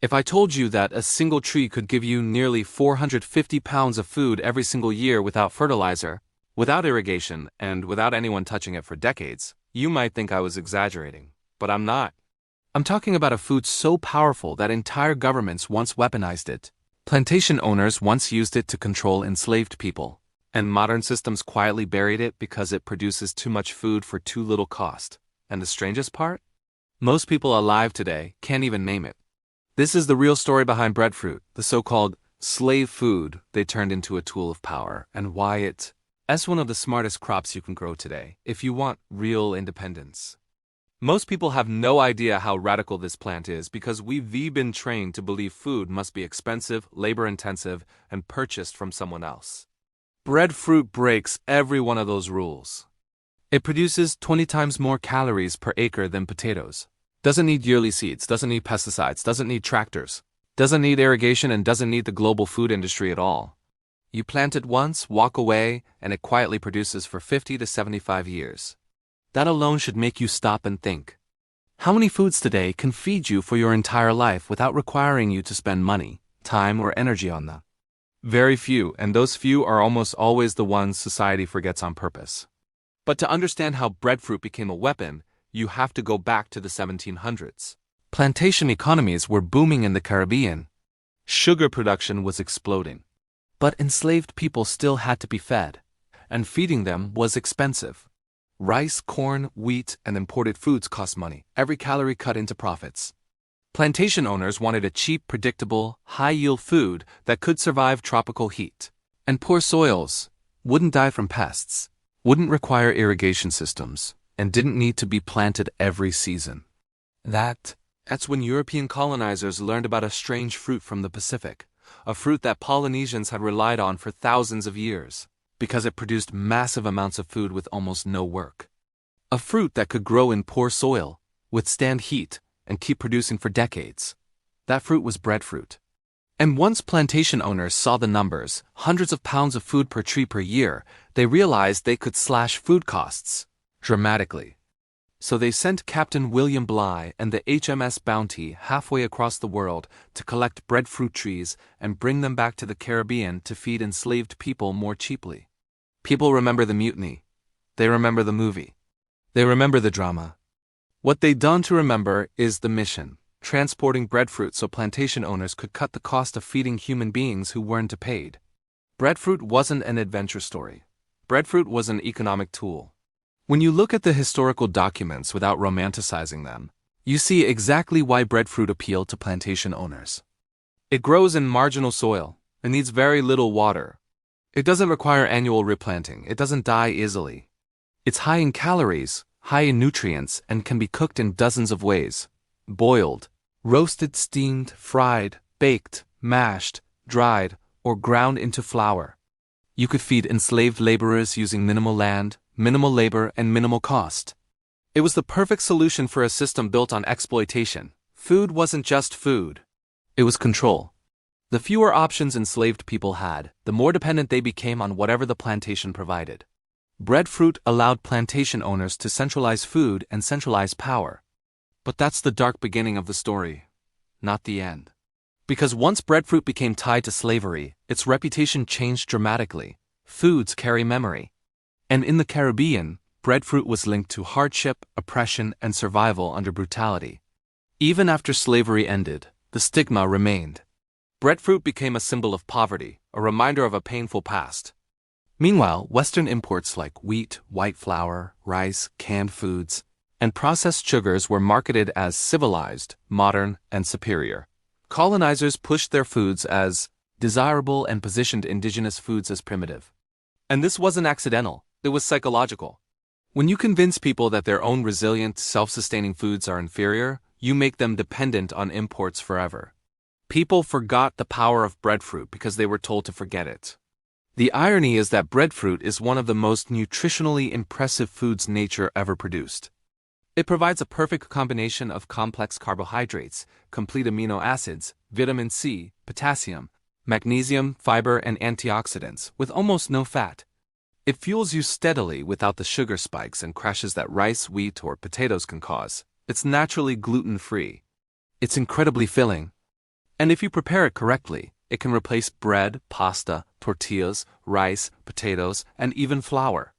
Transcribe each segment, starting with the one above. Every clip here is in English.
If I told you that a single tree could give you nearly 450 pounds of food every single year without fertilizer, without irrigation, and without anyone touching it for decades, you might think I was exaggerating. But I'm not. I'm talking about a food so powerful that entire governments once weaponized it. Plantation owners once used it to control enslaved people, and modern systems quietly buried it because it produces too much food for too little cost. And the strangest part? Most people alive today can't even name it. This is the real story behind breadfruit, the so-called slave food they turned into a tool of power, and why it's one of the smartest crops you can grow today if you want real independence. Most people have no idea how radical this plant is because we've been trained to believe food must be expensive, labor-intensive, and purchased from someone else. Breadfruit breaks every one of those rules. It produces 20 times more calories per acre than potatoes. Doesn't need yearly seeds, doesn't need pesticides, doesn't need tractors, doesn't need irrigation, and doesn't need the global food industry at all. You plant it once, walk away, and it quietly produces for 50 to 75 years. That alone should make you stop and think. How many foods today can feed you for your entire life without requiring you to spend money, time, or energy on them? Very few, and those few are almost always the ones society forgets on purpose. But to understand how breadfruit became a weapon, you have to go back to the 1700s. Plantation economies were booming in the Caribbean. Sugar production was exploding. But enslaved people still had to be fed, and feeding them was expensive. Rice, corn, wheat, and imported foods cost money, every calorie cut into profits. Plantation owners wanted a cheap, predictable, high-yield food that could survive tropical heat. And poor soils, wouldn't die from pests, wouldn't require irrigation systems, and didn't need to be planted every season. That's when European colonizers learned about a strange fruit from the Pacific, a fruit that Polynesians had relied on for thousands of years, because it produced massive amounts of food with almost no work. A fruit that could grow in poor soil, withstand heat, and keep producing for decades. That fruit was breadfruit. And once plantation owners saw the numbers, hundreds of pounds of food per tree per year, they realized they could slash food costs dramatically. So they sent Captain William Bligh and the HMS Bounty halfway across the world to collect breadfruit trees and bring them back to the Caribbean to feed enslaved people more cheaply. People remember the mutiny. They remember the movie. They remember the drama. What they don't remember is the mission, transporting breadfruit so plantation owners could cut the cost of feeding human beings who weren't paid. Breadfruit wasn't an adventure story. Breadfruit was an economic tool. When you look at the historical documents without romanticizing them, you see exactly why breadfruit appealed to plantation owners. It grows in marginal soil. It needs very little water. It doesn't require annual replanting. It doesn't die easily. It's high in calories, high in nutrients, and can be cooked in dozens of ways. Boiled, roasted, steamed, fried, baked, mashed, dried, or ground into flour. You could feed enslaved laborers using minimal land, minimal labor, and minimal cost. It was the perfect solution for a system built on exploitation. Food wasn't just food. It was control. The fewer options enslaved people had, the more dependent they became on whatever the plantation provided. Breadfruit allowed plantation owners to centralize food and centralize power. But that's the dark beginning of the story, not the end. Because once breadfruit became tied to slavery, its reputation changed dramatically. Foods carry memory. And in the Caribbean, breadfruit was linked to hardship, oppression, and survival under brutality. Even after slavery ended, the stigma remained. Breadfruit became a symbol of poverty, a reminder of a painful past. Meanwhile, Western imports like wheat, white flour, rice, canned foods, and processed sugars were marketed as civilized, modern, and superior. Colonizers pushed their foods as desirable and positioned indigenous foods as primitive. And this wasn't accidental. It was psychological. When you convince people that their own resilient, self-sustaining foods are inferior, you make them dependent on imports forever. People forgot the power of breadfruit because they were told to forget it. The irony is that breadfruit is one of the most nutritionally impressive foods nature ever produced. It provides a perfect combination of complex carbohydrates, complete amino acids, vitamin C, potassium, magnesium, fiber, and antioxidants, with almost no fat. It fuels you steadily without the sugar spikes and crashes that rice, wheat, or potatoes can cause. It's naturally gluten-free. It's incredibly filling. And if you prepare it correctly, it can replace bread, pasta, tortillas, rice, potatoes, and even flour.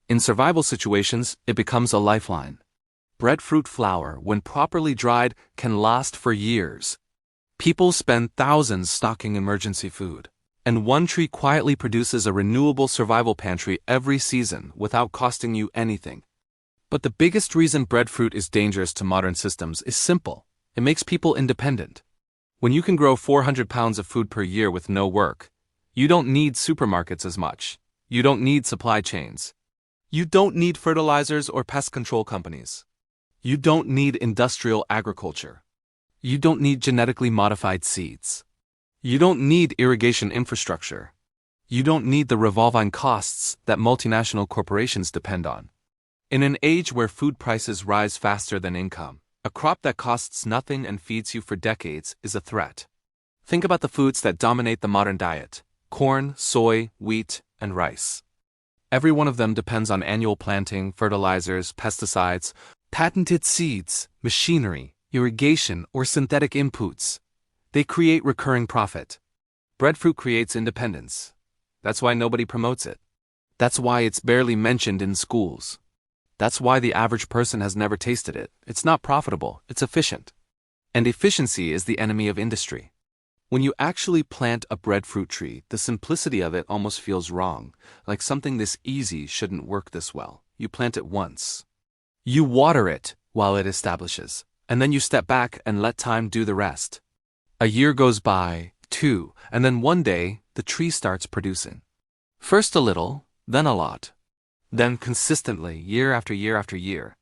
In survival situations, it becomes a lifeline. Breadfruit flour, when properly dried, can last for years. People spend thousands stocking emergency food, and one tree quietly produces a renewable survival pantry every season without costing you anything. But the biggest reason breadfruit is dangerous to modern systems is simple. It makes people independent. When you can grow 400 pounds of food per year with no work, you don't need supermarkets as much. You don't need supply chains. You don't need fertilizers or pest control companies. You don't need industrial agriculture. You don't need genetically modified seeds. You don't need irrigation infrastructure. You don't need the revolving costs that multinational corporations depend on. In an age where food prices rise faster than income, a crop that costs nothing and feeds you for decades is a threat. Think about the foods that dominate the modern diet: corn, soy, wheat, and rice. Every one of them depends on annual planting, fertilizers, pesticides, patented seeds, machinery, irrigation, or synthetic inputs. They create recurring profit. Breadfruit creates independence. That's why nobody promotes it. That's why it's barely mentioned in schools. That's why the average person has never tasted it. It's not profitable, it's efficient. And efficiency is the enemy of industry. When you actually plant a breadfruit tree, the simplicity of it almost feels wrong, like something this easy shouldn't work this well. You plant it once. You water it while it establishes, and then you step back and let time do the rest. A year goes by, two, and then one day, the tree starts producing. First a little, then a lot. Then consistently, year after year after year.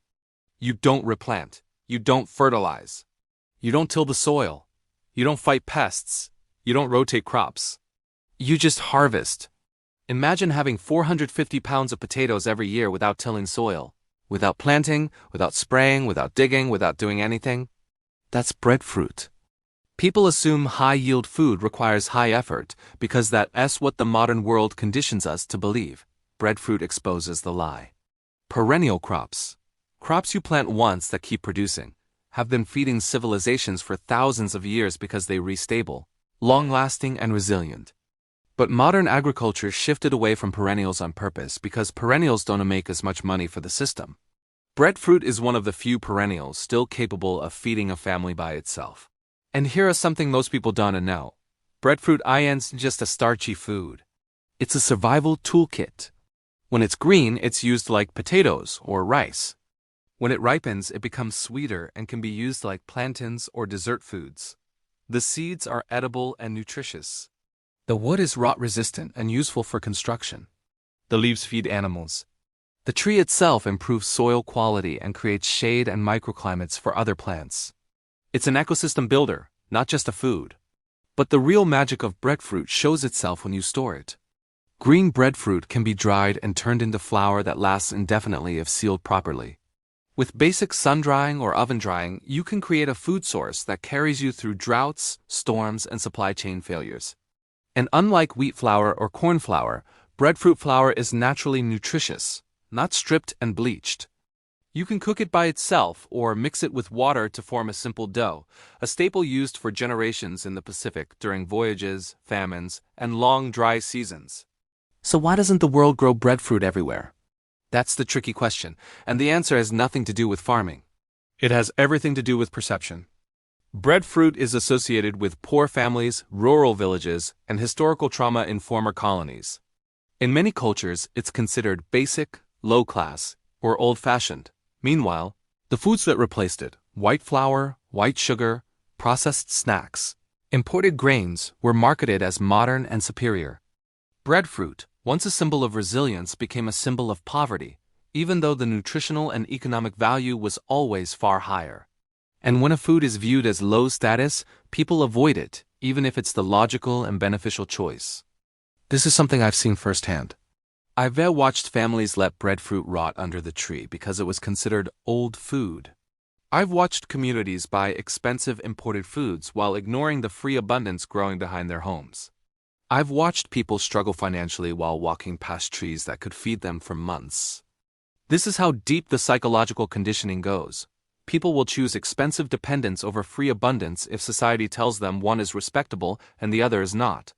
You don't replant. You don't fertilize. You don't till the soil. You don't fight pests. You don't rotate crops. You just harvest. Imagine having 450 pounds of potatoes every year without tilling soil, without planting, without spraying, without digging, without doing anything. That's breadfruit. People assume high-yield food requires high effort because that's what the modern world conditions us to believe. Breadfruit exposes the lie. Perennial crops. Crops you plant once that keep producing, have been feeding civilizations for thousands of years because they restable, long-lasting and resilient. But modern agriculture shifted away from perennials on purpose because perennials don't make as much money for the system. Breadfruit is one of the few perennials still capable of feeding a family by itself. And here is something most people don't know. Breadfruit isn't just a starchy food. It's a survival toolkit. When it's green, it's used like potatoes or rice. When it ripens, it becomes sweeter and can be used like plantains or dessert foods. The seeds are edible and nutritious. The wood is rot-resistant and useful for construction. The leaves feed animals. The tree itself improves soil quality and creates shade and microclimates for other plants. It's an ecosystem builder, not just a food. But the real magic of breadfruit shows itself when you store it. Green breadfruit can be dried and turned into flour that lasts indefinitely if sealed properly. With basic sun-drying or oven drying, you can create a food source that carries you through droughts, storms, and supply chain failures. And unlike wheat flour or corn flour, breadfruit flour is naturally nutritious, not stripped and bleached. You can cook it by itself or mix it with water to form a simple dough, a staple used for generations in the Pacific during voyages, famines, and long dry seasons. So why doesn't the world grow breadfruit everywhere? That's the tricky question, and the answer has nothing to do with farming. It has everything to do with perception. Breadfruit is associated with poor families, rural villages, and historical trauma in former colonies. In many cultures, it's considered basic, low-class, or old-fashioned. Meanwhile, the foods that replaced it, white flour, white sugar, processed snacks, imported grains, were marketed as modern and superior. Breadfruit, once a symbol of resilience, became a symbol of poverty, even though the nutritional and economic value was always far higher. And when a food is viewed as low status, people avoid it, even if it's the logical and beneficial choice. This is something I've seen firsthand. I've watched families let breadfruit rot under the tree because it was considered old food. I've watched communities buy expensive imported foods while ignoring the free abundance growing behind their homes. I've watched people struggle financially while walking past trees that could feed them for months. This is how deep the psychological conditioning goes. people will choose expensive dependence over free abundance if society tells them one is respectable and the other is not.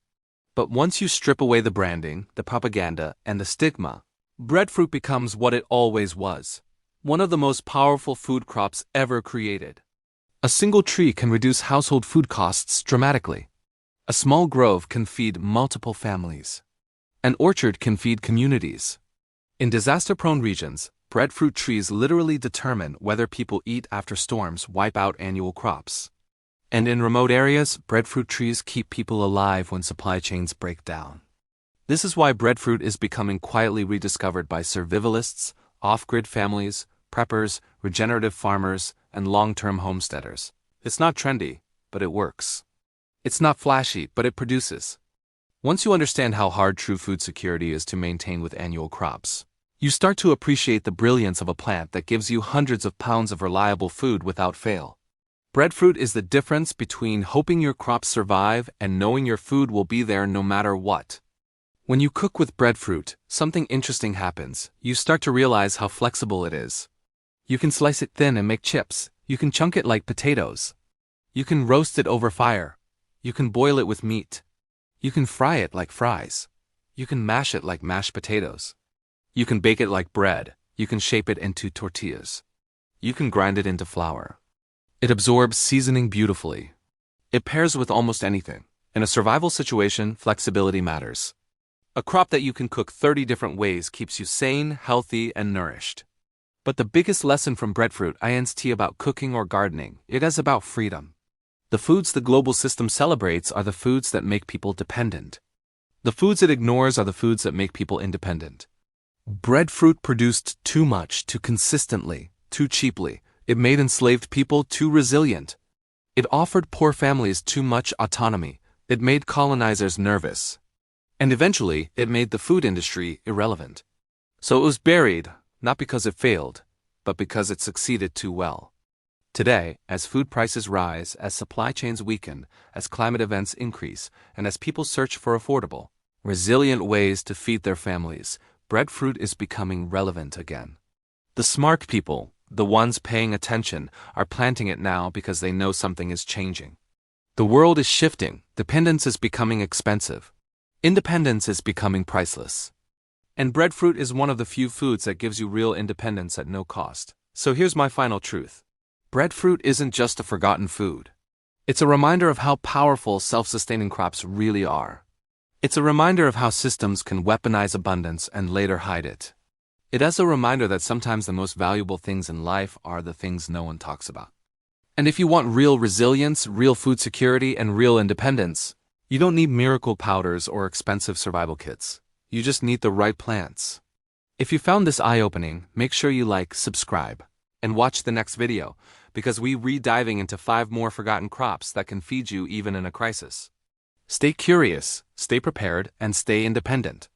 But once you strip away the branding, the propaganda, and the stigma, breadfruit becomes what it always was: one of the most powerful food crops ever created. A single tree can reduce household food costs dramatically. A small grove can feed multiple families. An orchard can feed communities. In disaster-prone regions, breadfruit trees literally determine whether people eat after storms wipe out annual crops. And in remote areas, breadfruit trees keep people alive when supply chains break down. This is why breadfruit is becoming quietly rediscovered by survivalists, off-grid families, preppers, regenerative farmers, and long-term homesteaders. It's not trendy, but it works. It's not flashy, but it produces. Once you understand how hard true food security is to maintain with annual crops, you start to appreciate the brilliance of a plant that gives you hundreds of pounds of reliable food without fail. Breadfruit is the difference between hoping your crops survive and knowing your food will be there no matter what. When you cook with breadfruit, something interesting happens. You start to realize how flexible it is. You can slice it thin and make chips. You can chunk it like potatoes. You can roast it over fire. You can boil it with meat. You can fry it like fries. You can mash it like mashed potatoes. You can bake it like bread. You can shape it into tortillas. You can grind it into flour. It absorbs seasoning beautifully. It pairs with almost anything. In a survival situation, flexibility matters. A crop that you can cook 30 different ways keeps you sane, healthy, and nourished. But the biggest lesson from breadfruit isn't about cooking or gardening. It is about freedom. The foods the global system celebrates are the foods that make people dependent. The foods it ignores are the foods that make people independent. Breadfruit produced too much, too consistently, too cheaply. It made enslaved people too resilient. It offered poor families too much autonomy. It made colonizers nervous. And eventually, it made the food industry irrelevant. So it was buried, not because it failed, but because it succeeded too well. Today, as food prices rise, as supply chains weaken, as climate events increase, and as people search for affordable, resilient ways to feed their families, breadfruit is becoming relevant again. The smart people, the ones paying attention, are planting it now because they know something is changing. The world is shifting. Dependence is becoming expensive. Independence is becoming priceless. And breadfruit is one of the few foods that gives you real independence at no cost. So here's my final truth. Breadfruit isn't just a forgotten food. It's a reminder of how powerful self-sustaining crops really are. It's a reminder of how systems can weaponize abundance and later hide it. It is a reminder that sometimes the most valuable things in life are the things no one talks about. And if you want real resilience, real food security, and real independence, you don't need miracle powders or expensive survival kits. You just need the right plants. If you found this eye-opening, make sure you like, subscribe, and watch the next video, because we re-diving into 5 more forgotten crops that can feed you even in a crisis. Stay curious, stay prepared, and stay independent.